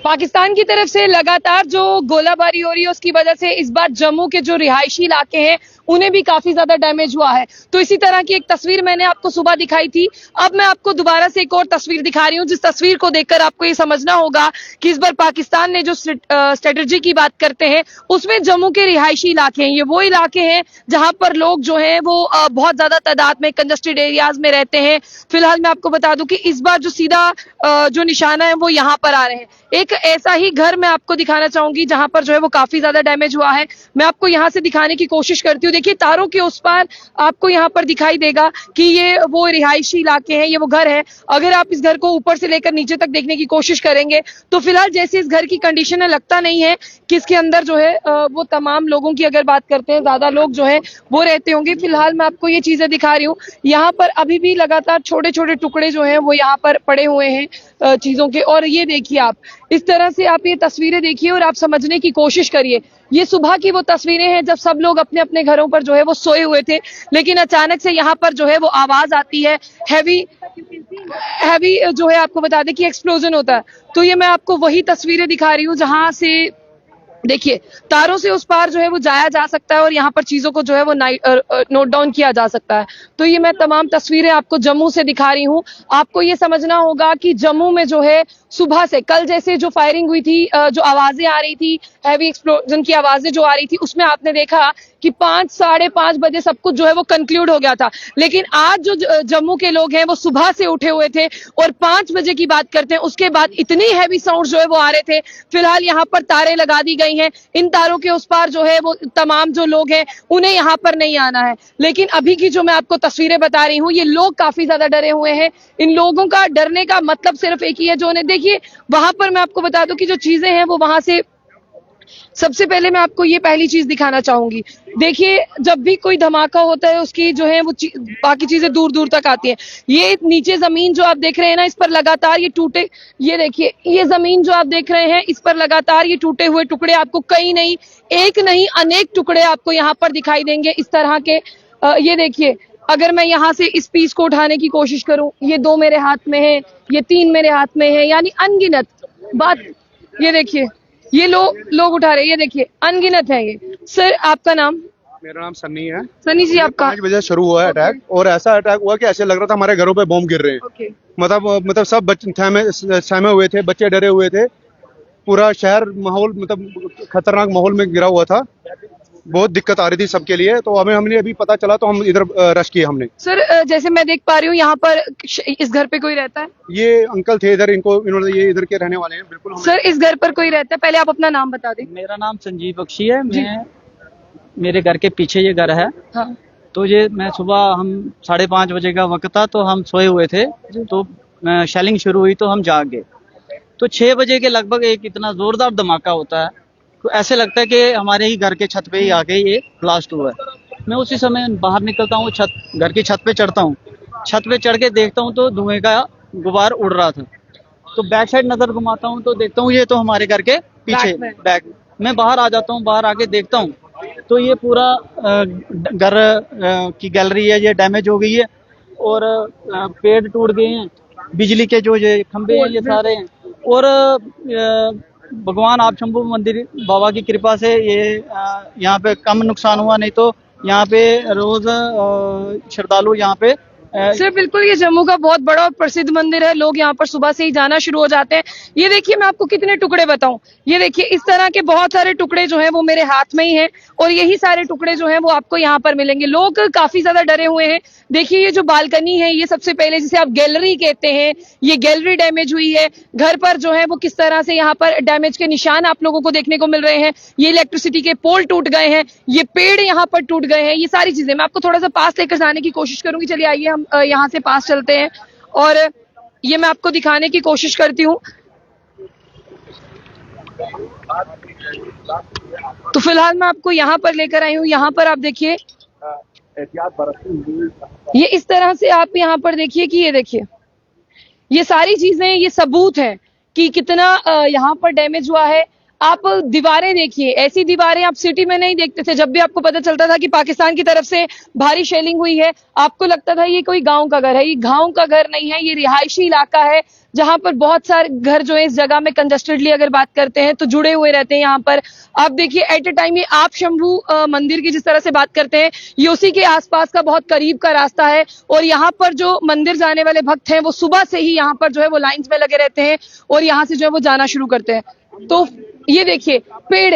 पाकिस्तान की तरफ से लगातार जो गोलाबारी हो रही है उसकी वजह से इस बार जम्मू के जो रिहायशी इलाके हैं उन्हें भी काफी ज्यादा डैमेज हुआ है। तो इसी तरह की एक तस्वीर मैंने आपको सुबह दिखाई थी, अब मैं आपको दोबारा से एक और तस्वीर दिखा रही हूँ, जिस तस्वीर को देखकर आपको ये समझना होगा कि इस बार पाकिस्तान ने जो स्ट्रेटजी की बात करते हैं उसमें जम्मू के रिहायशी इलाके हैं, ये वो इलाके हैं जहां पर लोग जो है वो बहुत ज्यादा तादाद में कंजस्टेड एरियाज में रहते हैं। फिलहाल मैं आपको बता दूं कि इस बार जो सीधा जो निशाना है वो यहाँ पर आ रहे हैं। एक ऐसा ही घर मैं आपको दिखाना चाहूंगी जहां पर जो है वो काफी ज्यादा डैमेज हुआ है। मैं आपको यहां से दिखाने की कोशिश करती हूँ। देखिए तारों के उस पार आपको यहाँ पर दिखाई देगा कि ये वो रिहायशी इलाके हैं, ये वो घर है। अगर आप इस घर को ऊपर से लेकर नीचे तक देखने की कोशिश करेंगे तो फिलहाल जैसे इस घर की कंडीशन है लगता नहीं है कि इसके अंदर जो है वो तमाम लोगों की अगर बात करते हैं ज्यादा लोग जो है वो रहते होंगे। फिलहाल मैं आपको ये चीजें दिखा रही हूँ, यहाँ पर अभी भी लगातार छोटे छोटे टुकड़े जो हैं वो यहाँ पर पड़े हुए हैं चीजों के। और ये देखिए आप इस तरह से आप ये तस्वीरें देखिए और आप समझने की कोशिश करिए। ये सुबह की वो तस्वीरें हैं जब सब लोग अपने अपने घरों पर जो है वो सोए हुए थे, लेकिन अचानक से यहाँ पर जो है वो आवाज आती है, हैवी जो है आपको बता दें कि एक्सप्लोजन होता है। तो ये मैं आपको वही तस्वीरें दिखा रही हूँ जहां से देखिए तारों से उस पार जो है वो जाया जा सकता है और यहाँ पर चीजों को जो है वो नोट डाउन किया जा सकता है। तो ये मैं तमाम तस्वीरें आपको जम्मू से दिखा रही हूँ। आपको ये समझना होगा कि जम्मू में जो है सुबह से कल जैसे जो फायरिंग हुई थी, जो आवाजें आ रही थी, हैवी एक्सप्लोजन की आवाजें जो आ रही थी, उसमें आपने देखा कि 5-5:30 बजे सब कुछ जो है वो कंक्लूड हो गया था। लेकिन आज जो जम्मू के लोग हैं वो सुबह से उठे हुए थे और 5 बजे की बात करते हैं उसके बाद इतनी हैवी साउंड जो है वो आ रहे थे। फिलहाल यहाँ पर तारें लगा दी गई हैं, इन तारों के उस पार जो है वो तमाम जो लोग हैं उन्हें यहाँ पर नहीं आना है। लेकिन अभी की जो मैं आपको तस्वीरें बता रही हूँ ये लोग काफी ज्यादा डरे हुए हैं। इन लोगों का डरने का मतलब सिर्फ एक ही है, जो उन्हें देखिए वहां पर मैं आपको बता दूं कि जो चीजें हैं वो वहां से सबसे पहले मैं आपको ये पहली चीज दिखाना चाहूंगी। देखिए जब भी कोई धमाका होता है उसकी जो है वो बाकी चीजें दूर दूर तक आती हैं। ये नीचे जमीन जो आप देख रहे हैं ना, इस पर लगातार ये टूटे, ये देखिए ये जमीन जो आप देख रहे हैं इस पर लगातार ये टूटे हुए टुकड़े आपको कई नहीं, एक नहीं अनेक टुकड़े आपको यहाँ पर दिखाई देंगे इस तरह के। ये देखिए अगर मैं यहाँ से इस पीस को उठाने की कोशिश करूं, ये 2 मेरे हाथ में है, ये 3 मेरे हाथ में है, यानी अनगिनत बात। ये देखिए ये लोग उठा रहे हैं, ये देखिए अनगिनत है ये। सर आपका नाम? मेरा नाम सन्नी है। सनी जी आपका? 5 बजे शुरू हुआ है अटैक और ऐसा अटैक हुआ कि ऐसे लग रहा था हमारे घरों पे बॉम्ब गिर रहे हैं। ओके। मतलब सब बच्चे सहमे हुए थे, बच्चे डरे हुए थे, पूरा शहर माहौल मतलब खतरनाक माहौल में गिरा हुआ था। बहुत दिक्कत आ रही थी सबके लिए, तो हमने अभी पता चला तो हम इधर रश किए हमने। सर जैसे मैं देख पा रही हूँ यहाँ पर इस घर पे कोई रहता है? ये अंकल थे इधर, इन्होंने ये इधर के रहने वाले हैं बिल्कुल। सर इस घर पर कोई रहता है? पहले आप अपना नाम बता दें। मेरा नाम संजीव बख्शी है। मेरे घर के पीछे ये घर है। हाँ। तो ये मैं सुबह हम 5:30 बजे का वक्त था तो हम सोए हुए थे, तो शेलिंग शुरू हुई तो हम जाग गए। तो 6 बजे के लगभग एक इतना जोरदार धमाका होता है, तो ऐसे लगता है कि हमारे ही घर के छत पे ही आके ये ब्लास्ट हुआ है। मैं उसी समय बाहर निकलता हूँ, घर की छत पे चढ़ता हूँ। छत पे चढ़ के देखता हूँ तो धुएं का गुबार उड़ रहा था। तो बैक साइड नजर घुमाता हूँ तो देखता हूँ ये तो हमारे घर के पीछे बैक। मैं बाहर आ जाता हूँ, बाहर आके देखता हूँ तो ये पूरा घर की गैलरी है ये डैमेज हो गई है और पेड़ टूट गए हैं, बिजली के जो ये खंभे हैं ये सारे हैं। और भगवान आप शंभू मंदिर बाबा की कृपा से ये यहाँ पे कम नुकसान हुआ, नहीं तो यहाँ पे रोज श्रद्धालु यहाँ पे सर बिल्कुल ये जम्मू का बहुत बड़ा और प्रसिद्ध मंदिर है, लोग यहाँ पर सुबह से ही जाना शुरू हो जाते हैं। ये देखिए मैं आपको कितने टुकड़े बताऊं, ये देखिए इस तरह के बहुत सारे टुकड़े जो हैं वो मेरे हाथ में ही हैं और यही सारे टुकड़े जो हैं वो आपको यहाँ पर मिलेंगे। लोग काफी ज्यादा डरे हुए हैं। देखिए ये जो बालकनी है ये सबसे पहले जिसे आप गैलरी कहते हैं, ये गैलरी डैमेज हुई है। घर पर जो है वो किस तरह से यहाँ पर डैमेज के निशान आप लोगों को देखने को मिल रहे हैं। ये इलेक्ट्रिसिटी के पोल टूट गए हैं, ये पेड़ यहाँ पर टूट गए हैं, ये सारी चीजें मैं आपको थोड़ा सा पास लेकर जाने की कोशिश करूंगी। चलिए आइए हम यहाँ से पास चलते हैं और ये मैं आपको दिखाने की कोशिश करती हूँ। तो फिलहाल मैं आपको यहाँ पर लेकर आई हूँ। यहाँ पर आप देखिए ये इस तरह से आप यहाँ पर देखिए कि ये देखिए ये सारी चीजें ये सबूत हैं कि कितना यहाँ पर डैमेज हुआ है। आप दीवारें देखिए, ऐसी दीवारें आप सिटी में नहीं देखते थे। जब भी आपको पता चलता था कि पाकिस्तान की तरफ से भारी शेलिंग हुई है, आपको लगता था ये कोई गांव का घर है। ये गांव का घर नहीं है, ये रिहायशी इलाका है जहां पर बहुत सारे घर जो है इस जगह में कंजस्टेडली अगर बात करते हैं तो जुड़े हुए रहते हैं। यहाँ पर आप देखिए एट ए टाइम ये आप शंभू मंदिर की जिस तरह से बात करते हैं, ये उसी के आसपास का बहुत करीब का रास्ता है। और यहाँ पर जो मंदिर जाने वाले भक्त हैं वो सुबह से ही यहाँ पर जो है वो लाइंस में लगे रहते हैं और यहाँ से जो है वो जाना शुरू करते हैं। तो ये देखिए पेड़,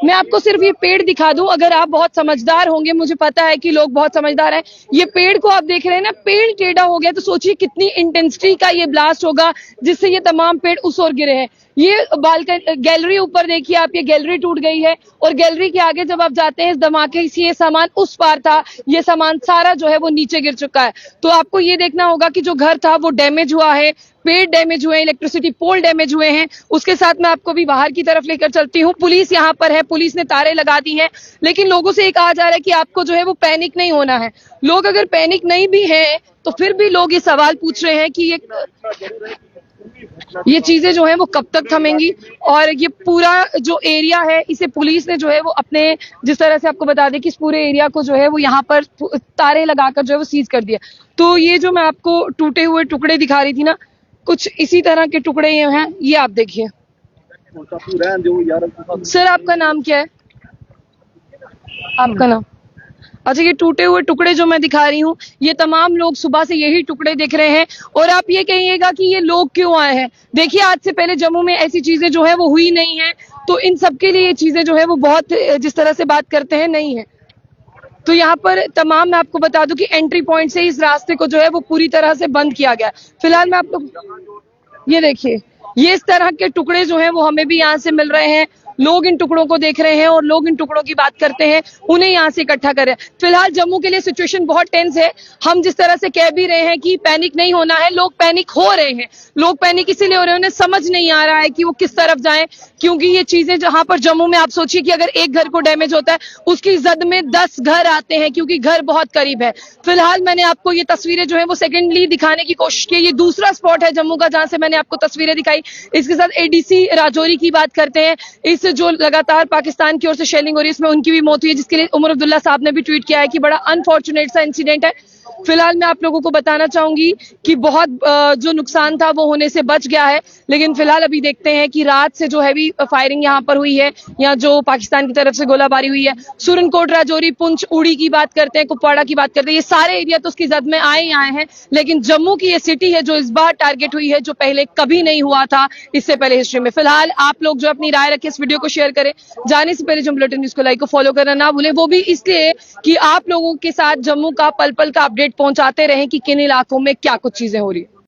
मैं आपको सिर्फ ये पेड़ दिखा दूं, अगर आप बहुत समझदार होंगे, मुझे पता है कि लोग बहुत समझदार हैं। ये पेड़ को आप देख रहे हैं ना, पेड़ टेढ़ा हो गया, तो सोचिए कितनी इंटेंसिटी का ये ब्लास्ट होगा जिससे ये तमाम पेड़ उस ओर गिरे हैं। ये बालकनी गैलरी ऊपर देखिए आप, ये गैलरी टूट गई है और गैलरी के आगे जब आप जाते हैं इस धमाके से ये सामान उस पार था, ये सामान सारा जो है वो नीचे गिर चुका है। तो आपको ये देखना होगा कि जो घर था वो डैमेज हुआ है, पेड़ डैमेज हुए हैं, इलेक्ट्रिसिटी पोल डैमेज हुए हैं। उसके साथ मैं आपको भी बाहर की तरफ लेकर चलती हूँ। पुलिस यहाँ पर है, पुलिस ने तारे लगा दी हैं, लेकिन लोगों से ये कहा जा रहा है कि आपको जो है वो पैनिक नहीं होना है। लोग अगर पैनिक नहीं भी है तो फिर भी लोग ये सवाल पूछ रहे हैं कि ये चीजें जो है वो कब तक थमेंगी। और ये पूरा जो एरिया है इसे पुलिस ने जो है वो अपने, जिस तरह से आपको बता दें कि इस पूरे एरिया को जो है वो यहाँ पर तारे लगाकर जो है वो सीज कर दिया। तो ये जो मैं आपको टूटे हुए टुकड़े दिखा रही थी ना, कुछ इसी तरह के टुकड़े ये हैं, ये आप देखिए। सर आपका नाम क्या है? आपका नाम? अच्छा, ये टूटे हुए टुकड़े जो मैं दिखा रही हूँ, ये तमाम लोग सुबह से यही टुकड़े दिख रहे हैं। और आप ये कहिएगा कि ये लोग क्यों आए हैं। देखिए आज से पहले जम्मू में ऐसी चीजें जो है वो हुई नहीं है, तो इन सब के लिए ये चीजें जो है वो बहुत, जिस तरह से बात करते हैं, नहीं है। तो यहाँ पर तमाम, मैं आपको बता दूं कि एंट्री पॉइंट से इस रास्ते को जो है वो पूरी तरह से बंद किया गया। फिलहाल मैं आपको ये देखिए, ये इस तरह के टुकड़े जो हैं वो हमें भी यहाँ से मिल रहे हैं। लोग इन टुकड़ों को देख रहे हैं और लोग इन टुकड़ों की बात करते हैं, उन्हें यहाँ से इकट्ठा कर रहे हैं। फिलहाल जम्मू के लिए सिचुएशन बहुत टेंस है। हम जिस तरह से कह भी रहे हैं कि पैनिक नहीं होना है, लोग पैनिक हो रहे हैं। लोग पैनिक इसीलिए हो रहे हैं, उन्हें समझ नहीं आ रहा है कि वो किस तरफ जाएं, क्योंकि ये चीजें जहां पर जम्मू में आप सोचिए कि अगर एक घर को डैमेज होता है उसकी जद में 10 घर आते हैं, क्योंकि घर बहुत करीब है। फिलहाल मैंने आपको ये तस्वीरें जो है वो सेकेंडली दिखाने की कोशिश की। ये दूसरा स्पॉट है जम्मू का जहां से मैंने आपको तस्वीरें दिखाई। इसके साथ एडीसी राजौरी की बात करते हैं। इस जो लगातार पाकिस्तान की ओर से शेलिंग हो रही है इसमें उनकी भी मौत हुई है, जिसके लिए उमर अब्दुल्ला साहब ने भी ट्वीट किया है कि बड़ा अनफॉर्चुनेट सा इंसिडेंट है। फिलहाल मैं आप लोगों को बताना चाहूंगी कि बहुत जो नुकसान था वो होने से बच गया है, लेकिन फिलहाल अभी देखते हैं कि रात से जो हैवी फायरिंग यहाँ पर हुई है, यहाँ जो पाकिस्तान की तरफ से गोलाबारी हुई है। सुरनकोट, राजौरी, पुंछ, उड़ी की बात करते हैं, कुपवाड़ा की बात करते हैं, ये सारे एरिया तो उसकी जद में आए ही आए हैं। लेकिन जम्मू की ये सिटी है जो इस बार टारगेट हुई है, जो पहले कभी नहीं हुआ था इससे पहले हिस्ट्री में। फिलहाल आप लोग जो अपनी राय रखें, इस वीडियो को शेयर करें। जाने से पहले जो बुलेटिन न्यूज को लाइक को फॉलो करना ना भूलें, वो भी इसलिए कि आप लोगों के साथ जम्मू का पल पल का अपडेट पहुंचाते रहें कि किन इलाकों में क्या कुछ चीजें हो रही है।